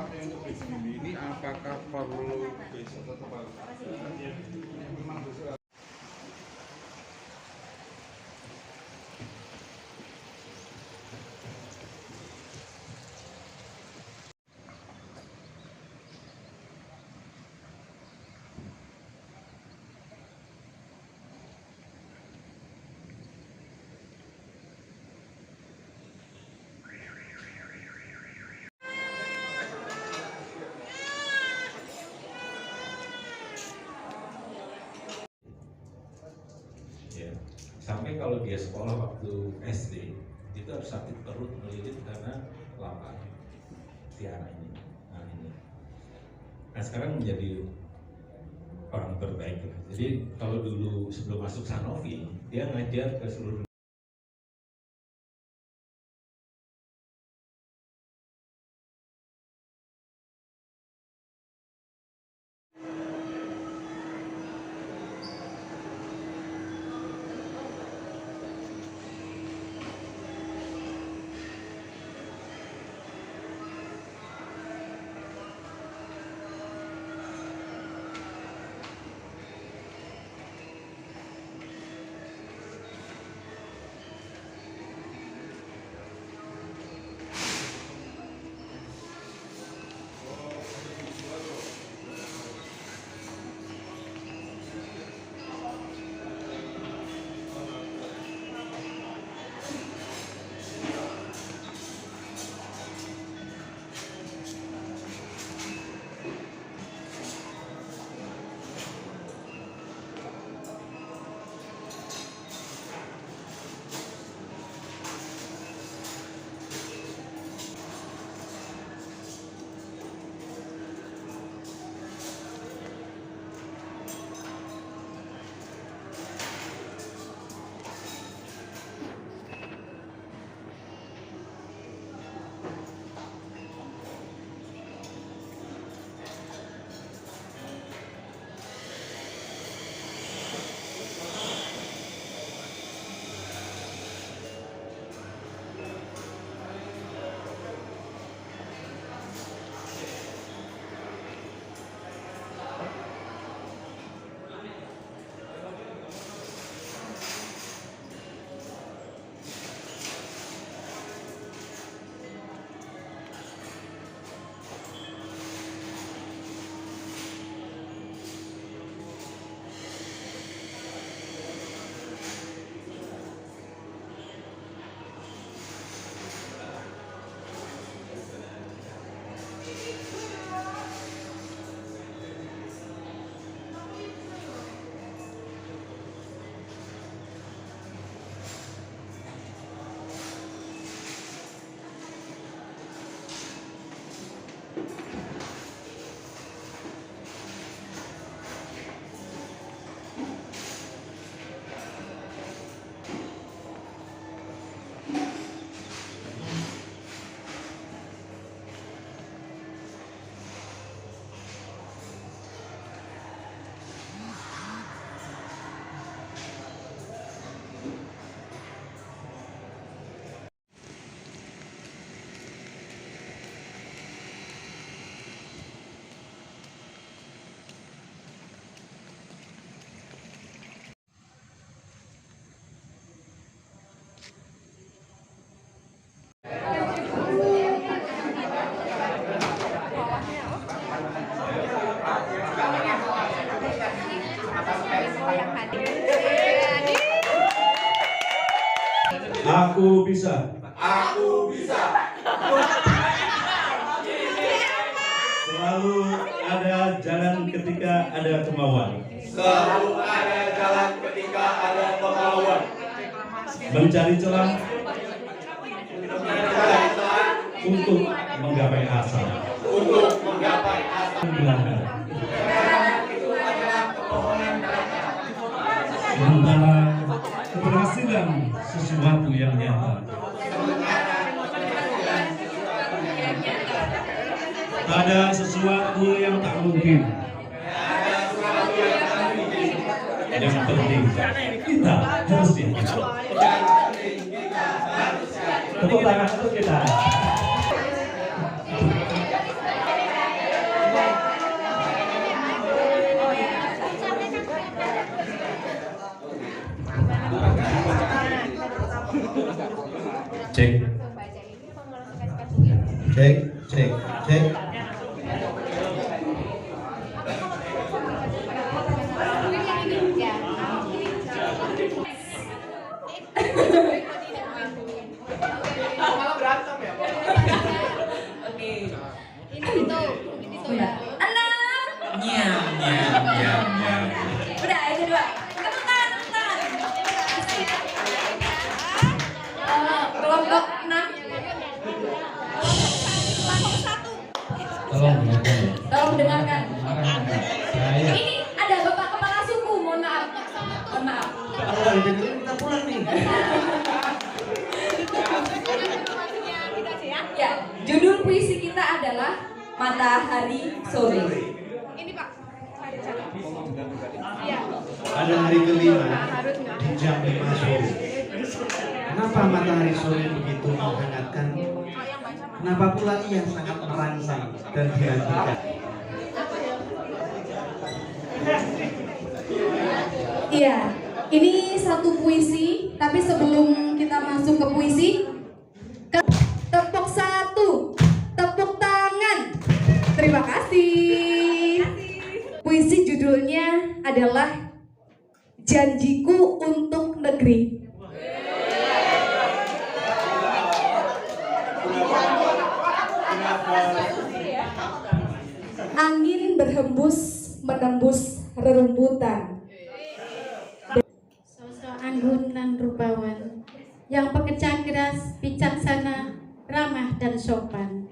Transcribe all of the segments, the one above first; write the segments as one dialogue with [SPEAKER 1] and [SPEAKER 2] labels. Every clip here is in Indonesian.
[SPEAKER 1] Ini apakah perlu besok atau harus
[SPEAKER 2] sampai kalau dia sekolah waktu SD itu harus sakit perut melilit karena lapar si anak ini. Nah sekarang menjadi orang terbaik. Jadi kalau dulu sebelum masuk Sanofi dia ngajar ke seluruh
[SPEAKER 3] Aku bisa.
[SPEAKER 4] Aku bisa.
[SPEAKER 3] Selalu ada jalan ketika ada kemauan.
[SPEAKER 4] Selalu ada jalan ketika ada kemauan.
[SPEAKER 3] Mencari celah untuk menggapai asa.
[SPEAKER 4] Untuk menggapai asa.
[SPEAKER 3] Melanggar.
[SPEAKER 4] Itu adalah kebohongan mereka.
[SPEAKER 3] Sementara keberhasilan sesuatu yang nyata. Ada sesuatu yang tak mungkin. Yang penting kita harus yakin. Tepuk tangan untuk kita. Cek.
[SPEAKER 5] Cek, cek, cek.
[SPEAKER 4] Malah berantem ya.
[SPEAKER 6] Oke.
[SPEAKER 7] Ini itu ya.
[SPEAKER 6] Enam.
[SPEAKER 2] Nyam nyam nyam nyam.
[SPEAKER 6] Udah, yang kedua. Tepuk tangan, tepuk tangan. Kelompok 6.
[SPEAKER 3] Tolong.
[SPEAKER 6] Tolong dengarkan.
[SPEAKER 3] Saya.
[SPEAKER 6] Ini ada Bapak Kepala Suku, mohon maaf. Mohon maaf.
[SPEAKER 5] Kalau didengerin kita pulang nih.
[SPEAKER 6] Ya, judul puisi kita adalah Matahari Sore.
[SPEAKER 7] Ini Pak. Iya.
[SPEAKER 5] Pada hari kelima di jam 5 sore. Kenapa matahari sore begitu menghangatkan? Kenapa pula ia sangat merangsang dan dihadirkan?
[SPEAKER 7] Iya. Ini satu puisi, tapi sebelum kita masuk ke puisi, tepuk satu, tepuk tangan. Terima kasih. Puisi judulnya adalah Janjiku untuk Negeri. Angin berhembus menembus rerumputan. Sosok anggun dan rupawan yang pekerja keras, bijaksana, ramah dan sopan.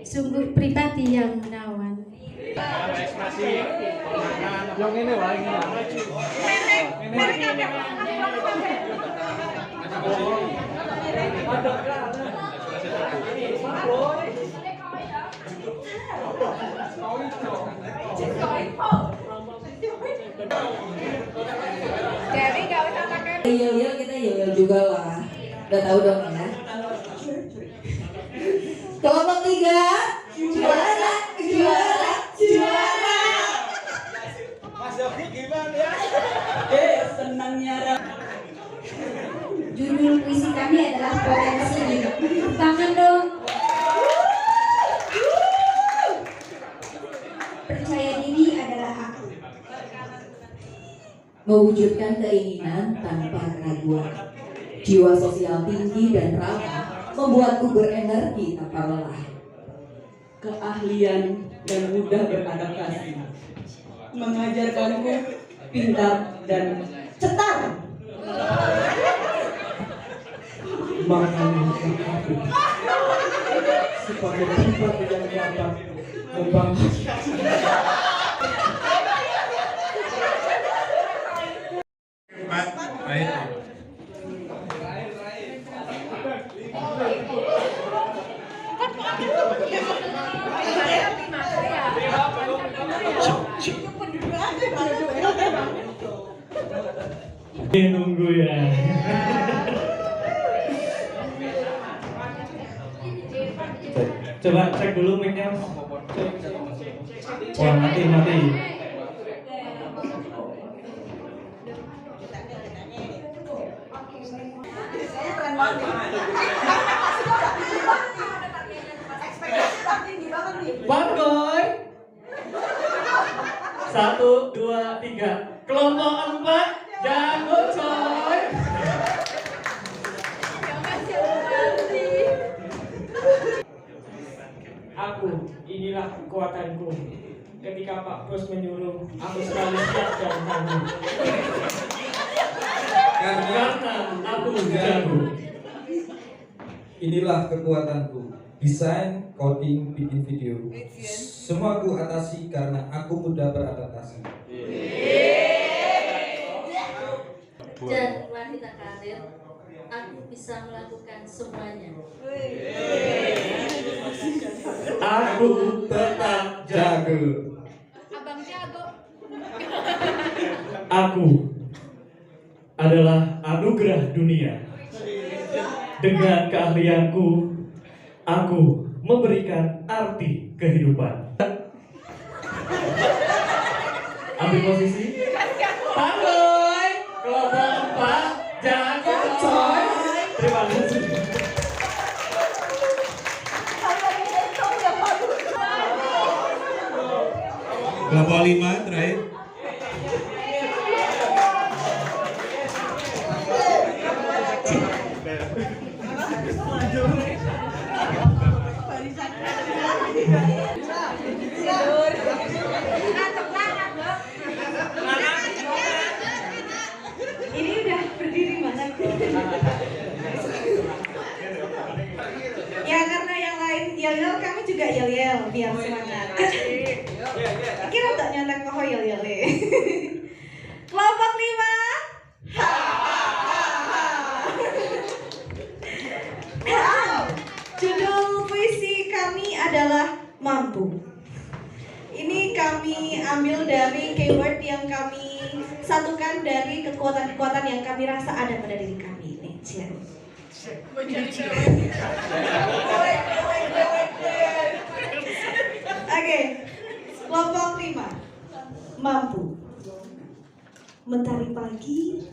[SPEAKER 7] Sungguh pribadi yang menawan.
[SPEAKER 4] Yang ini lah, ini lah.
[SPEAKER 7] Jadi nggak usah pakai.
[SPEAKER 6] Yel-yel kita yel-yel juga lah. Udah tahu dong ya. Kelompok 3. Juara, juara, juara.
[SPEAKER 4] Mas Yogi gimana ya?
[SPEAKER 6] Senangnya Ra.
[SPEAKER 7] Judul puisi kami adalah Potensi. Tangan dong. Percaya diri adalah hak.
[SPEAKER 6] Mewujudkan keinginan tanpa keraguan. Jiwa sosial tinggi dan ramah membuatku berenergi tanpa lelah. Keahlian dan mudah beradaptasi mengajarkanku pintar dan cetar.
[SPEAKER 4] Mengajarkan aku sebagai pribadi yang dapat membangun.
[SPEAKER 1] Baik.
[SPEAKER 3] Nunggu ya. Coba cek dulu mic-nya. Wah, mati. Bang Boy. 1, 2, 3. Kelompok 4, jago coy.
[SPEAKER 8] Aku, inilah kekuatanku. Ketika Pak Bos menyuruh, aku selalu siap dan tangguh. Karena aku jago.
[SPEAKER 9] Inilah kekuatanku. Desain, coding, bikin video. Semua aku atasi karena aku mudah beradaptasi.
[SPEAKER 10] Dan wanita karir, aku bisa melakukan semuanya.
[SPEAKER 3] Aku tetap
[SPEAKER 9] Jago.
[SPEAKER 7] Abang jago.
[SPEAKER 3] Aku adalah anugerah dunia. Dengan keahlianku, aku memberikan arti kehidupan. Ambil posisi. Panggoi, kelompok 4, jago coy. Terima kasih. Kelompok 5 terakhir.
[SPEAKER 11] Ini udah berdiri mana? Ya karena yang lain yel-yel, kami juga yel-yel biar semangat. Kira tak nyontek kok yel-yel. Kelompok 5. Judul puisi kami adalah Mampu. Ini kami ambil dari keyword yang kami satukan dari kekuatan-kekuatan yang kami rasa ada pada diri kami. Oke, kelompok 5. Mampu. Mentari pagi,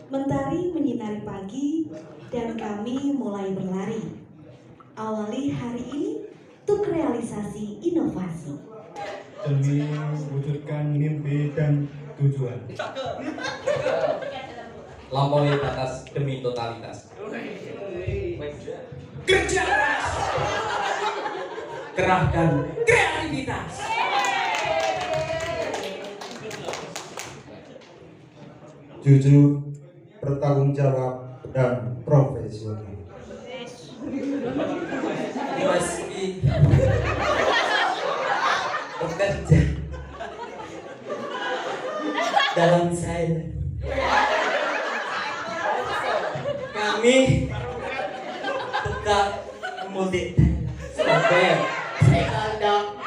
[SPEAKER 11] mentari menyinari pagi, dan kami mulai berlari. Awali hari ini untuk realisasi inovasi.
[SPEAKER 12] Demi mewujudkan mimpi dan tujuan.
[SPEAKER 4] Lampaui batas demi totalitas.
[SPEAKER 8] Kerja keras,
[SPEAKER 4] Kerahkan
[SPEAKER 8] kreativitas.
[SPEAKER 12] Jujur, bertanggung jawab, dan profesional.
[SPEAKER 4] meski bekerja dalam silent. Kami tetap mudik sampai saya ada.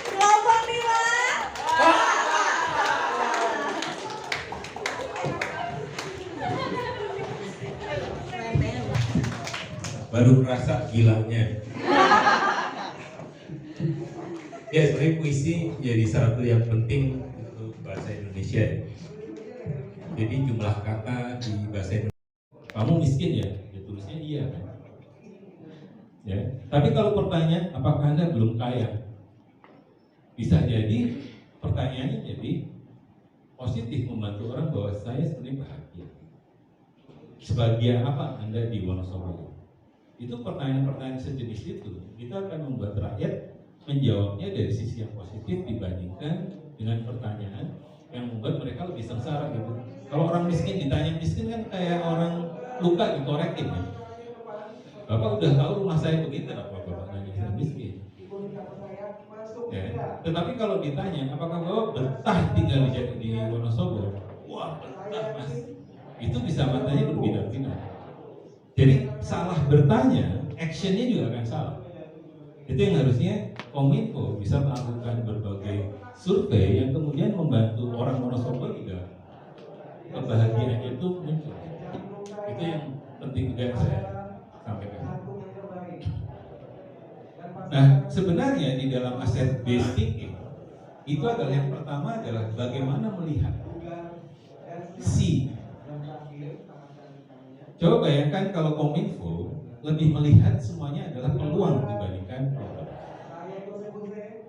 [SPEAKER 11] Kelompok 5.
[SPEAKER 2] Baru merasa gilanya. Ya sebenarnya puisi jadi salah satu yang penting untuk bahasa Indonesia. Jadi jumlah kata di bahasa Indonesia. Kamu miskin ya? Ya tulisnya iya kan. Ya. Tapi kalau pertanyaan, apakah Anda belum kaya? Bisa jadi pertanyaannya jadi positif, membantu orang bahwa saya sebenarnya bahagia. Sebahagia apa Anda di Wonosobo? Itu pertanyaan-pertanyaan sejenis itu kita akan membuat rakyat menjawabnya dari sisi yang positif dibandingkan dengan pertanyaan yang membuat mereka lebih sengsara gitu. Kalau orang miskin ditanya miskin kan kayak orang luka dikorekin ya. Bapak udah tahu rumah saya begitu, apa Bapak nanya saya miskin? Ya. Tetapi kalau ditanya apakah Bapak betah tinggal di Wonosobo? Wah betah mas. Itu bisa matanya berbeda-beda. Jadi salah bertanya, actionnya juga akan salah. Itu yang harusnya Kominfo bisa melakukan berbagai survei yang kemudian membantu orang Wonosobo juga kebahagiaannya itu muncul. Itu yang penting juga saya sampaikan. Nah sebenarnya di dalam asset based thinking itu adalah yang pertama adalah bagaimana melihat si. Coba bayangkan kalau Kominfo lebih melihat semuanya adalah peluang dibandingkan problem.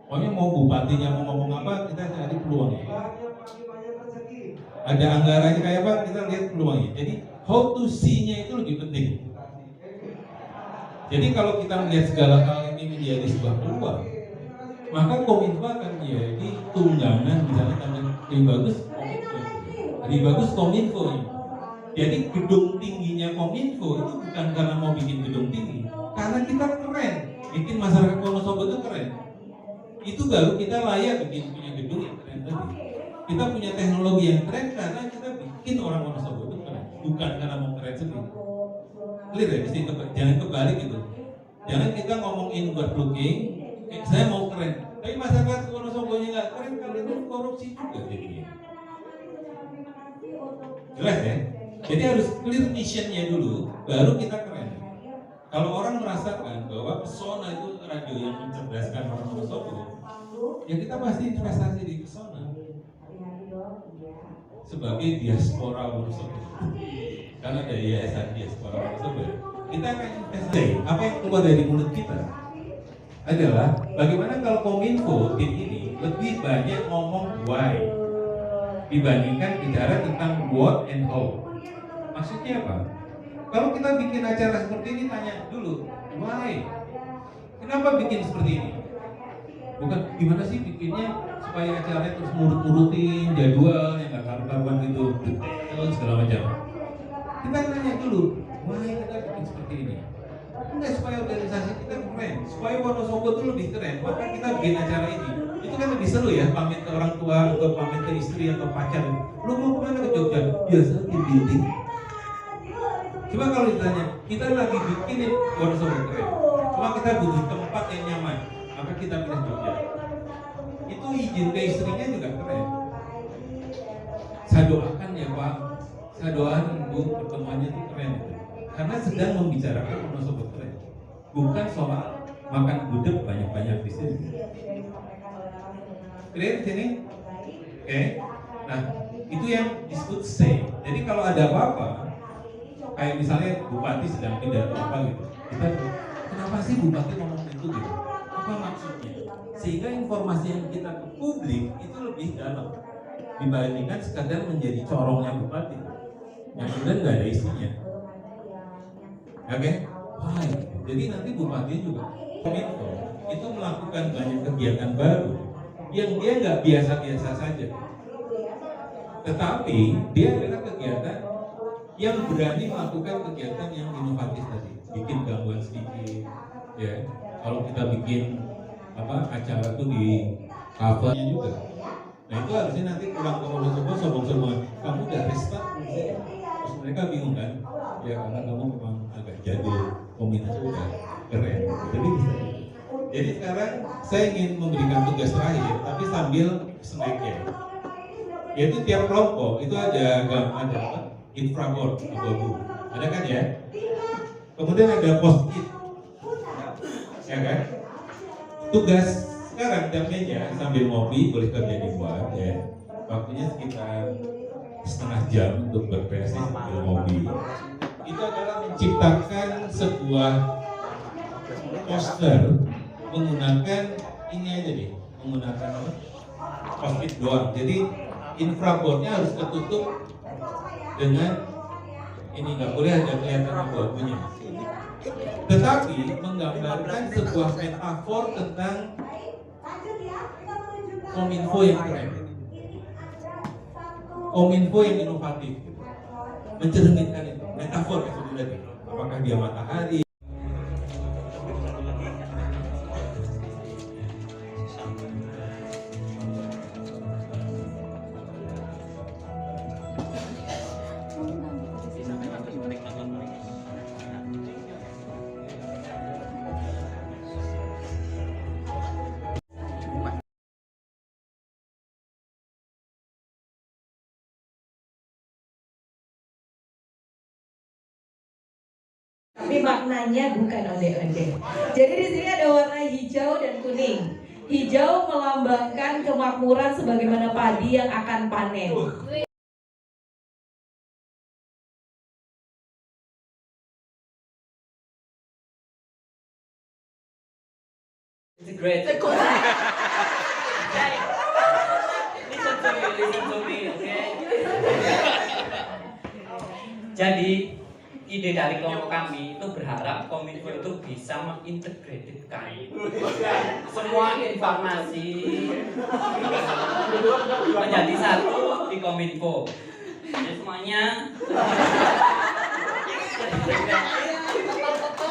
[SPEAKER 2] Pokoknya mau bupatinya mau ngomong apa, kita cari peluangnya. Ada anggarannya kayak apa, kita lihat peluangnya. Jadi how to see-nya itu lebih penting. Jadi kalau kita melihat segala hal ini menjadi sebuah peluang, maka Kominfo akan menjadi tunggangan, misalnya lebih bagus Kominfo. Jadi gedung tingginya Kominfo itu bukan karena mau bikin gedung tinggi, karena kita keren, bikin masyarakat Wonosobo itu keren. Itu baru kita layak bikin punya gedung yang keren tadi. Kita punya teknologi yang keren karena kita bikin orang Wonosobo itu keren, bukan karena mau keren sendiri. Clear ya, mesti jangan kebalik gitu. Jangan kita ngomong inward looking, saya mau keren, tapi masyarakat Wonosobo-nya nggak keren, kalau itu korupsi juga jadinya. Jelas ya? Jadi harus clear mission-nya dulu, baru kita keren. Kalau orang merasakan bahwa pesona itu radio yang mencerdaskan orang Wonosobo, ya kita pasti investasi di pesona. Sebagai diaspora Wonosobo, karena ada yayasan diaspora Wonosobo, kita akan investasi. Apa yang keluar dari mulut kita adalah bagaimana kalau Kominfo tim ini lebih banyak ngomong why dibandingkan bicara tentang what and how. Maksudnya apa? Kalau kita bikin acara seperti ini, tanya dulu why, kenapa bikin seperti ini? Bukan gimana sih bikinnya supaya acaranya terus nurut-nurutin jadwal yang gak karuan gitu, detail segala macam. Kita tanya dulu why kita bikin seperti ini. Enggak, supaya organisasi kita keren, supaya Wonosobo itu lebih keren, maka kita bikin acara ini. Itu kan lebih seru ya, pamit ke orang tua atau pamit ke istri atau pacar. Lu mau kemana ke Jogja? Biasa tim building. Cuma kalau ditanya, kita lagi bikin Wonosobo keren, cuma kita butuh tempat yang nyaman, maka kita pilih Jogja. Itu izin ke istrinya juga keren. Saya doakan ya Pak, saya doakan Bu, pertemuannya itu keren itu. Karena sedang membicarakan Wonosobo keren, bukan soal makan gudeg banyak-banyak di sini. Clear di sini? Oke. Nah, itu yang disebut say. Jadi kalau ada apa-apa, kayak misalnya bupati sedang pidato apa gitu, kita kenapa sih bupati ngomong itu gitu? Apa maksudnya? Sehingga informasi yang kita ke publik itu lebih dalam dibandingkan sekadar menjadi corongnya bupati yang kemudian nggak ada isinya. Oke? Why? Jadi nanti bupati juga Kominfo itu melakukan banyak kegiatan baru yang dia nggak biasa-biasa saja, tetapi dia adalah kegiatan yang berani melakukan kegiatan yang inovatif tadi, bikin gangguan sedikit, ya. Kalau kita bikin acara tuh di covernya juga. Nah itu harusnya nanti pulang ke Wonosobo sombong semua, kamu udah restart, terus mereka bingung kan? Ya karena kamu memang agak jadul, kombinasi udah keren. Jadi sekarang saya ingin memberikan tugas terakhir, tapi sambil snack ya. Yaitu tiap kelompok itu ada infraboard abu-abu, ada kan ya? Kemudian ada post-it, ya kan? Tugas sekarang tiap meja sambil ngopi boleh kerja di luar ya. Waktunya sekitar setengah jam untuk berkreasi sambil ngopi. Itu adalah menciptakan sebuah poster menggunakan ini aja nih, menggunakan post-it doang. Jadi infraboardnya harus ketutup dengan ini, nggak boleh ada kelihatan abu-abunya. Tetapi menggambarkan sebuah metafor tentang Kominfo yang keren, Kominfo yang inovatif, mencerminkan itu metafor ya sebenarnya. Apakah dia matahari?
[SPEAKER 11] Tapi maknanya bukan ondeh-ondeh. Jadi di sini ada warna hijau dan kuning. Hijau melambangkan kemakmuran sebagaimana padi yang akan panen.
[SPEAKER 4] It's great. Listen to me, okay? Jadi ide dari kelompok kami itu berharap Kominfo itu bisa mengintegrasikan semua informasi menjadi satu di Kominfo. Jadi semuanya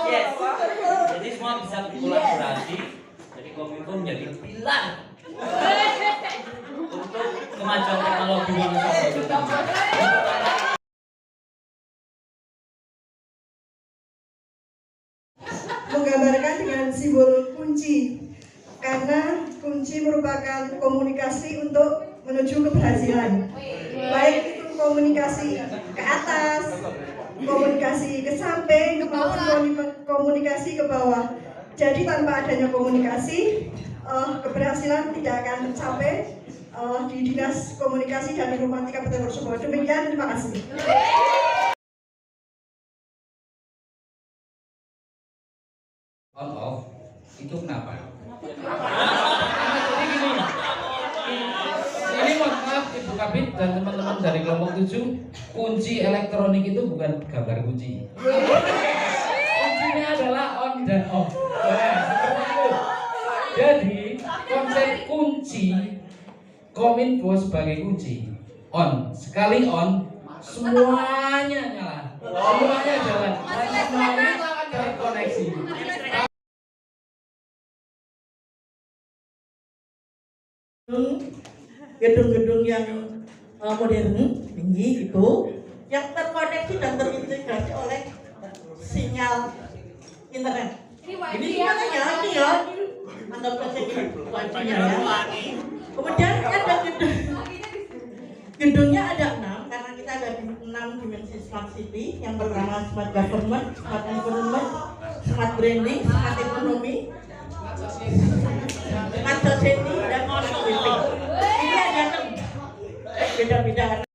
[SPEAKER 4] yes. Jadi semua bisa berkolaborasi. Jadi Kominfo menjadi pilar untuk kemajuan teknologi Wonosobo.
[SPEAKER 11] Menggambarkan dengan simbol kunci, karena kunci merupakan komunikasi untuk menuju keberhasilan, baik itu komunikasi ke atas, komunikasi ke samping, maupun komunikasi ke bawah. Jadi tanpa adanya komunikasi, keberhasilan tidak akan tercapai di Dinas Komunikasi dan Informatika Kabupaten Wonosobo. Demikian, terima kasih.
[SPEAKER 9] On off
[SPEAKER 2] Itu kenapa? Jadi gini, ini mohon maaf Ibu Kabit dan teman-teman dari kelompok 7, kunci elektronik itu bukan gambar kunci. Kuncinya adalah on dan off. Nah, seperti itu. Jadi konsep kunci Kominfo sebagai kunci on, sekali on semuanya nyala, semuanya jalan, semuanya terkoneksi.
[SPEAKER 13] Gedung-gedung yang modern, tinggi itu, yang terkoneksi dan terintegrasi oleh sinyal internet. Ini semuanya ini ya, anggap saja wifi-nya ya. Kemudian ada gedungnya ada 6 karena kita ada 6 dimensi smart city. Yang pertama smart government, smart environment, smart branding, smart economy, smart society, dan smart living. Ini ada 6 beda-beda.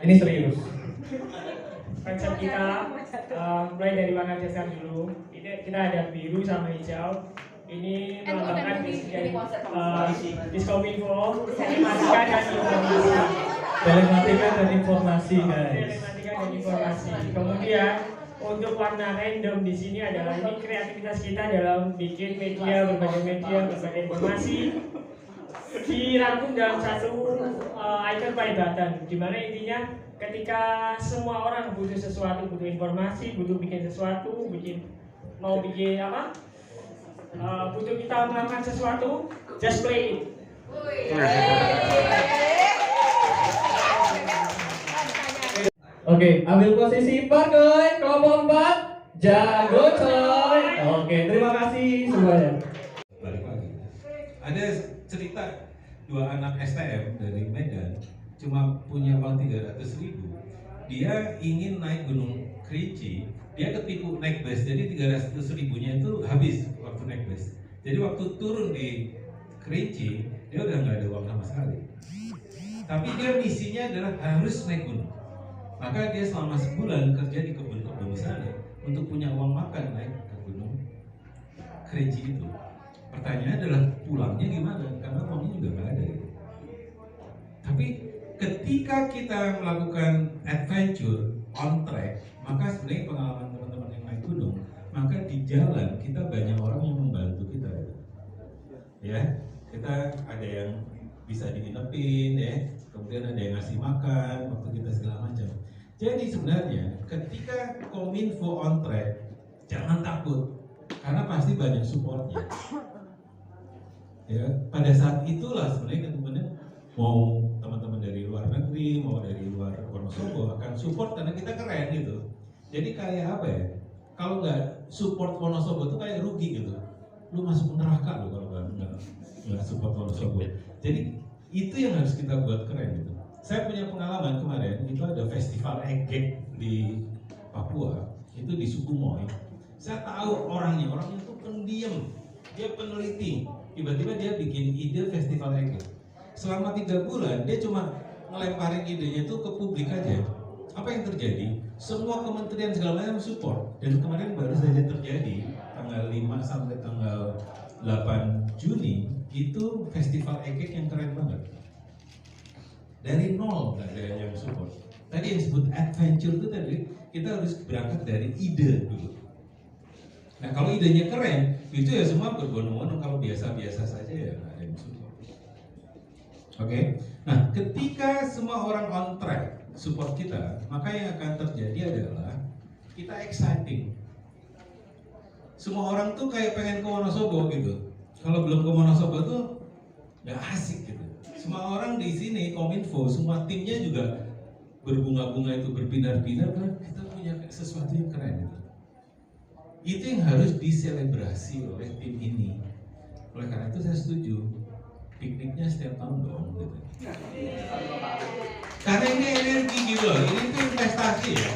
[SPEAKER 8] Ini serius. Konsep kita mulai dari warna dasar dulu. Ini kita ada biru sama hijau. Ini melambangkan Diskominfo, telematika dan informasi.
[SPEAKER 3] Telematika dan informasi, guys.
[SPEAKER 8] Telematika dan informasi. Kemudian untuk warna random di sini adalah ini kreativitas kita dalam bikin media, berbagai informasi dirangkum dalam satu icon play button, dimana intinya ketika semua orang butuh sesuatu, butuh informasi, butuh bikin sesuatu, mau bikin apa, butuh kita melakukan sesuatu, just play it.
[SPEAKER 3] Oke, ambil posisi parkour kelompok 4, jago coy. Oke, terima kasih semuanya.
[SPEAKER 2] Balik lagi. Ada cerita 2 anak STM dari Medan cuma punya uang 300.000. Dia ingin naik Gunung Kerinci, dia ketipu naik bus, jadi 300.000-nya itu habis waktu naik bus. Jadi waktu turun di Kerinci, dia udah nggak ada uang sama sekali. Tapi dia misinya adalah harus naik gunung. Maka dia selama sebulan kerja di kebun-kebun di sana untuk punya uang makan naik ke Gunung Kerinci itu. Pertanyaannya adalah pulangnya gimana? Karena uangnya juga nggak ada. Gitu. Tapi ketika kita melakukan adventure on track, maka sebenarnya pengalaman teman-teman yang naik gunung, maka di jalan kita banyak orang yang membantu kita. Ya, kita ada yang bisa diinepin, ya, kemudian ada yang ngasih makan waktu kita segala macam. Jadi sebenarnya ketika Kominfo on track, jangan takut, karena pasti banyak supportnya. Ya, pada saat itulah sebenarnya teman-teman mau teman-teman dari luar negeri, mau dari luar Wonosobo akan support karena kita keren gitu. Jadi kayak apa ya? Kalau nggak support Wonosobo itu kayak rugi gitu. Lu masuk neraka lo kalau nggak support Wonosobo. Jadi itu yang harus kita buat keren gitu. Saya punya pengalaman kemarin, itu ada festival egek di Papua, itu di Sukumoy. Saya tahu orangnya itu pendiam, dia peneliti. Tiba-tiba dia bikin ide festival egek. Selama 3 bulan dia cuma ngelemparin idenya itu ke publik aja. Apa yang terjadi? Semua kementerian segala macam support. Dan kemarin baru saja terjadi tanggal 5 sampai tanggal 8 Juni itu festival egek yang keren banget. Dari nol nggak ada yang support. Tadi yang disebut adventure itu tadi kita harus berangkat dari ide dulu. Nah kalau idenya keren, itu ya semua berbondong-bondong. Kalau biasa-biasa saja ya nggak ada yang support. Oke. Nah ketika semua orang on track support kita, maka yang akan terjadi adalah kita exciting. Semua orang tuh kayak pengen ke Wonosobo gitu. Kalau belum ke Wonosobo tuh nggak asik gitu. Semua orang di sini Kominfo, semua timnya juga berbunga-bunga itu berbinar-binar kan kita punya sesuatu yang keren gitu. Itu yang harus diselebrasi oleh tim ini. Oleh karena itu saya setuju pikniknya setiap tahun dong gitu. Karena ini energi gitu loh, ini tuh investasi ya,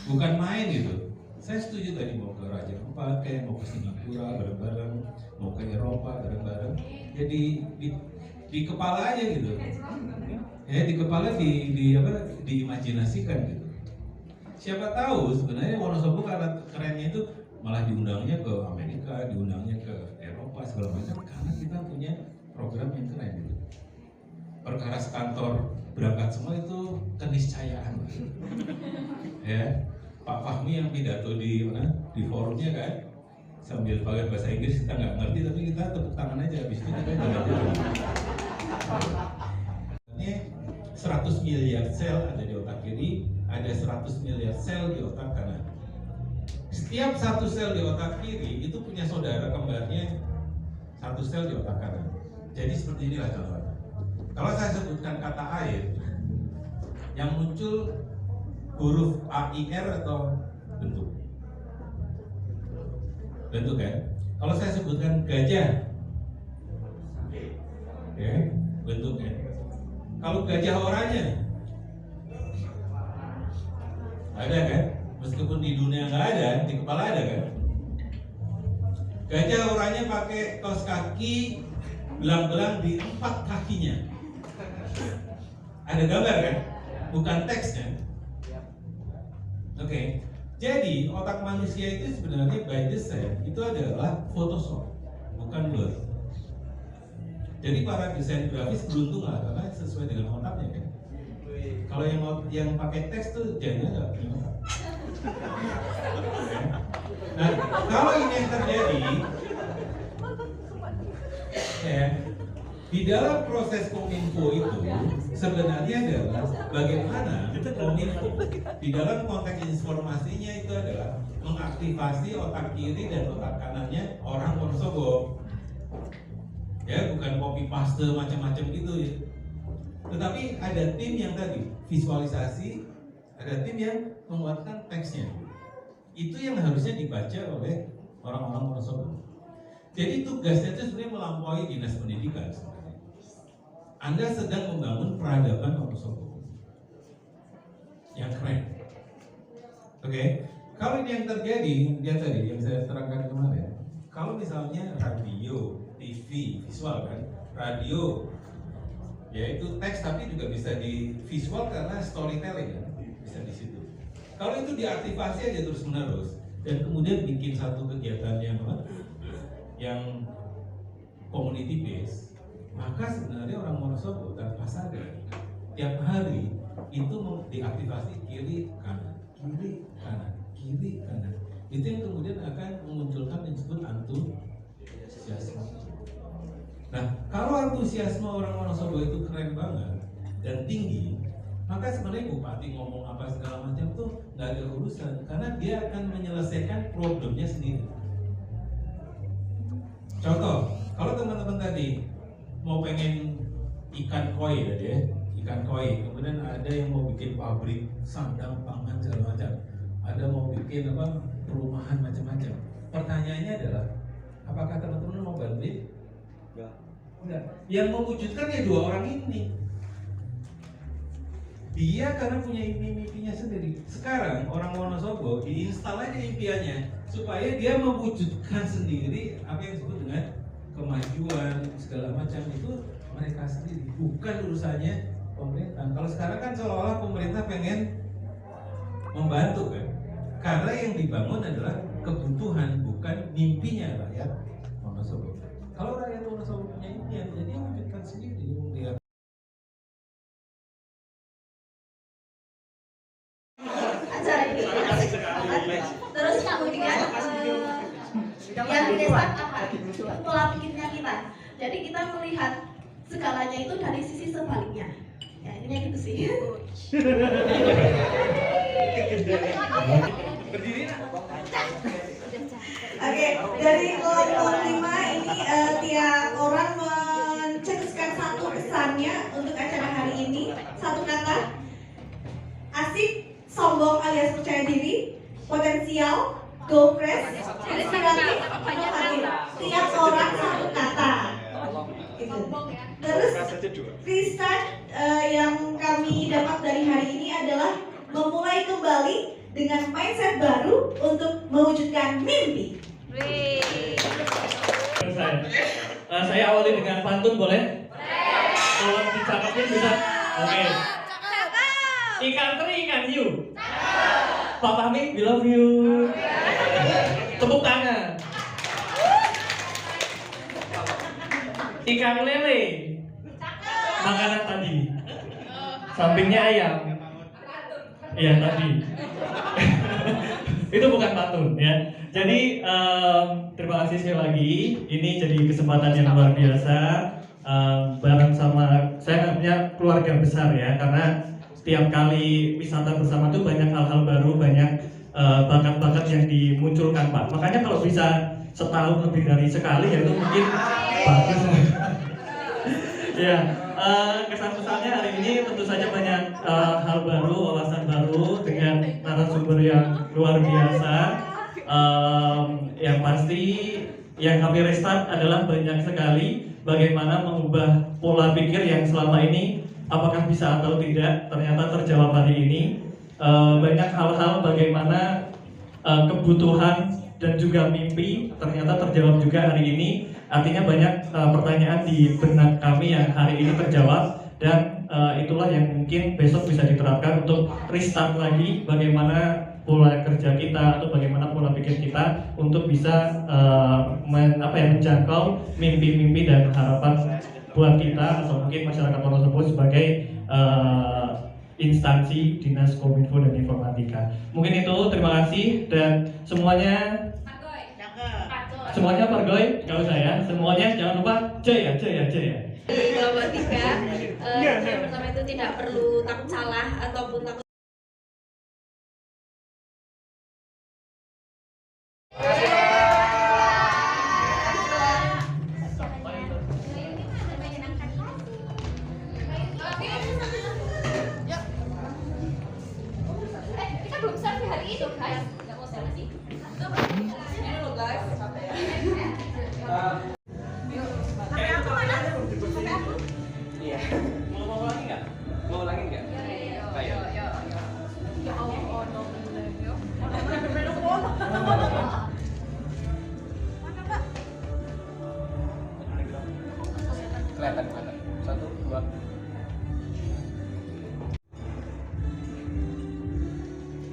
[SPEAKER 2] bukan main gitu. Saya setuju tadi mau ke Raja Ampat, kayak mau ke Singapura bareng-bareng, mau ke Eropa bareng-bareng. Jadi di kepala aja gitu, ya di kepala diimajinasikan gitu. siapa tahu sebenarnya Wonosobo karena kerennya itu malah diundangnya ke Amerika, diundangnya ke Eropa segala macam karena kita punya program yang keren gitu. Perkara sekantor berangkat semua itu keniscayaan. Ya, Pak Fahmi yang pidato di forumnya kan sambil pakai bahasa Inggris kita nggak ngerti tapi kita tepuk tangan aja habis itu kita jalan-jalan. 100 miliar sel ada di otak kiri, ada 100 miliar sel di otak kanan. Setiap satu sel di otak kiri itu punya saudara kembarnya satu sel di otak kanan. Jadi seperti inilah contohnya. Kalau saya sebutkan kata air, yang muncul huruf AIR atau bentuk? Bentuk kan? Kalau saya sebutkan gajah, ya, bentuk kan? Kalau gajah oranye, ada kan? Meskipun di dunia nggak ada, di kepala ada kan? Gajah oranye pakai kaos kaki belang-belang di 4 kakinya. Ada gambar kan? Bukan teksnya. Oke. Jadi otak manusia itu sebenarnya by design itu adalah Photoshop, bukan Word. Jadi para desain grafis beruntung lah karena sesuai dengan otaknya kan. Kalau yang pakai teks tuh jadinya nggak punya otak. Nah, kalau ini yang terjadi, ya, di dalam proses kominfo itu sebenarnya adalah bagaimana kominfo di dalam konteks informasinya itu adalah mengaktifasi otak kiri dan otak kanannya orang Wonosobo. Ya, bukan copy paste macam-macam gitu ya. Tetapi ada tim yang tadi visualisasi, ada tim yang menguatkan teksnya. Itu yang harusnya dibaca oleh orang-orang Wonosobo. Jadi tugasnya itu sebenarnya melampaui dinas pendidikan sebenarnya. Anda sedang membangun peradaban Wonosobo yang keren. Oke, kalau ini yang terjadi, dia tadi yang saya terangkan kemarin. Kalau misalnya radio, TV, visual kan, radio, yaitu teks tapi juga bisa di visual karena storytelling kan, bisa di situ. Kalau itu diaktifasi aja terus menerus dan kemudian bikin satu kegiatan yang community based, maka sebenarnya orang Wonosobo tanpa sadar tiap hari itu diaktifasi kiri kanan, kiri kanan, kiri kanan. Itu yang kemudian akan memunculkan yang disebut antusiasme. Nah, kalau antusiasme orang Wonosobo itu keren banget dan tinggi, maka sebenarnya bupati ngomong apa segala macam tuh nggak ada urusan karena dia akan menyelesaikan problemnya sendiri. Contoh, kalau teman-teman tadi mau pengen ikan koi tadi ya, ikan koi, kemudian ada yang mau bikin pabrik sandang pangan segala macam, ada mau bikin perumahan macam-macam. Pertanyaannya adalah, apakah teman-teman mau bantuin? Enggak. Yang mewujudkan ya 2 orang ini. Dia karena punya mimpi-mimpinya sendiri. Sekarang orang Wonosobo diinstal aja impiannya supaya dia mewujudkan sendiri apa yang disebut dengan kemajuan segala macam itu mereka sendiri, bukan urusannya pemerintah. Kalau sekarang kan seolah-olah pemerintah pengen membantu kan, karena yang dibangun adalah kebutuhan bukan mimpinya rakyat Wonosobo. Kalau rakyat Wonosobo punya impian, jadi wujudkan sendiri. Dia
[SPEAKER 11] acara ini terus kemudian yang didesak apa? Pola pikirnya kita. Jadi kita melihat segalanya itu dari sisi sebaliknya. Ya intinya gitu sih. Oke, dari kelompok 5 ini tiap orang mencetuskan satu pesannya untuk acara hari ini. Satu kata, asik, sombong alias percaya diri, potensial, go fresh, inspiratif, inovatif. Tiap orang satu kata. Gitu. Terus restart yang kami dapat dari hari ini adalah memulai kembali dengan mindset baru untuk mewujudkan mimpi.
[SPEAKER 8] Saya awali dengan pantun boleh? Kalau dicakapin bisa? Oke. Ikan teri, ikan hiu.
[SPEAKER 4] Pak Fahmi, we love you. Tepuk tangan. Ikan lele. Makanan tadi. Sampingnya ayam. Iya tadi. Itu bukan patun ya. Jadi terima kasih sekali lagi. Ini jadi kesempatan yang luar biasa. Bareng sama saya punya keluarga besar ya, karena setiap kali wisata bersama tuh banyak hal-hal baru, banyak bakat-bakat yang dimunculkan Pak. Makanya kalau bisa setahun lebih dari sekali ya itu mungkin bagus. Ya, kesan-pesannya hari ini tentu saja banyak hal baru, wawasan baru dengan narasumber yang luar biasa. Yang pasti yang kami restart adalah banyak sekali bagaimana mengubah pola pikir yang selama ini apakah bisa atau tidak ternyata terjawab hari ini. Banyak hal-hal bagaimana kebutuhan dan juga mimpi ternyata terjawab juga hari ini. Artinya banyak pertanyaan di benak kami yang hari ini terjawab, dan itulah yang mungkin besok bisa diterapkan untuk restart lagi bagaimana pola kerja kita atau bagaimana pola pikir kita untuk bisa menjangkau mimpi-mimpi dan harapan buat kita atau mungkin masyarakat Wonosobo sebagai instansi Dinas Kominfo dan Informatika. Mungkin itu, terima kasih, dan semuanya Pargoy, kalau saya semuanya jangan lupa jaya.
[SPEAKER 10] Di kelompok 3, yang pertama itu tidak perlu takut salah ataupun takut